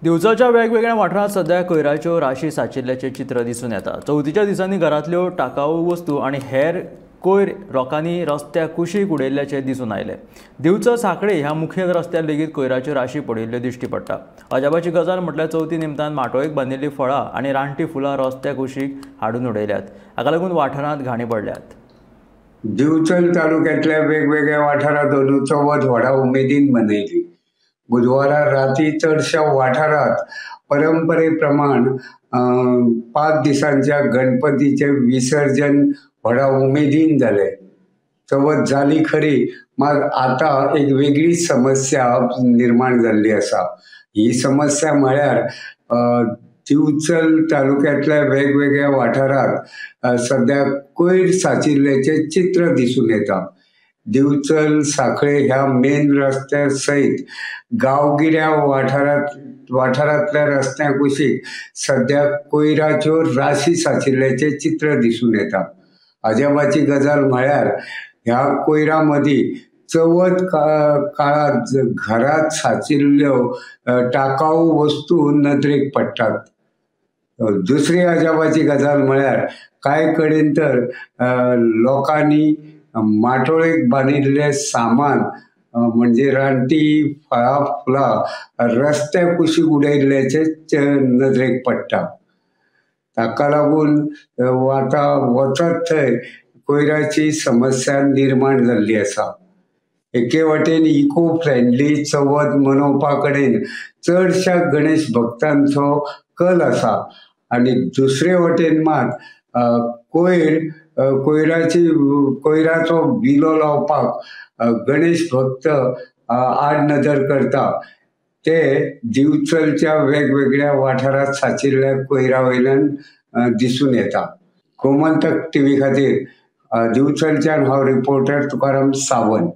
दिवसाच्या वेगवेगळ्या वाठारांत सध्या कोयराच्यो राशी साचिल्ल्याचे चित्र दिसून येता। चवथीच्या दिसांनी घरांतल्यो टाकाऊ वस्तू आणि हेर कोयर लोकांनी रस्त्याक कुशीक उडयल्ल्याचे दिसून आयले। दिवचल सांखळे ह्या मुखेल रस्त्यार लेगीत कोयराच्यो राशी पडिल्ल्यो दिश्टी पडटा। अजापाची गजाल म्हटल्यार चवथी निमतान माटोळेक बांदिल्लीं फळां आणि रानटी फुलां रस्त्या कुशीक हाडून उडयल्यात। हाका लागून वाठारांत घाणी पडल्यात। दिवचल तालुक्यातल्या वेगवेगळ्या वाठारांत अंदू चवथ व्हडा उमेदीन मनयली। बुधवारा राती चडशा वाठारांत परंपरे प्रमाण 5 दिसांच्या गणपतीचे विसर्जन व्हडा उमेदीन जाले। चवथ जाली खरी, मात आता एक वेगळी समस्या निर्माण जाल्ली आसा। ही समस्या म्हळ्यार दिवचल तालुक्यातल्या वेगवेगळ्या वाठारांत सध्या कोयर साचिल्ल्याचे चित्र दिसून येता। दिवचल सांखळे ह्या मेन रस्त्या सयत गांवगिऱ्या वाठारांतल्या रस्त्या कुशीक सध्या कोयराच्यो राशी साचिल्ल्याचे चित्र दिसून येता। अजापाची गजाल म्हळ्यार ह्या कोयरां मदीं चवथ काळात घरात साचिल्ल्यो टाकाऊ वस्तू नदरेक पडटात। दुसरी अजापाची गजाल म्हळ्यार कांय कडेन तर लोकांनी माटोळेक बांदिल्ले सामान म्हणजे रानटी फळां फुलां रस्त्या कुशीक उडयल्ल्याचे नदरेक पडटा। ताका लागून आता वचत थंय कोयराची समस्या निर्माण जाल्ली आसा। एके वटेन इको फ्रेंडली चवथ मनोवपा कडेन चडशा गणेश भक्तांचो कल आसा आणि दुसरे वटेन मात कोयराचो विलो लावपाक गणेश भक्त आड नदर करता। ते दिवचलच्या वेगवेगळ्या वाठारांत साचिल्ल्या कोयरा वयल्यान दिसून येता। गोमंतक टीव्ही खातीर दिवचलच्यान हांव रिपोर्टर तुकाराम सावंत।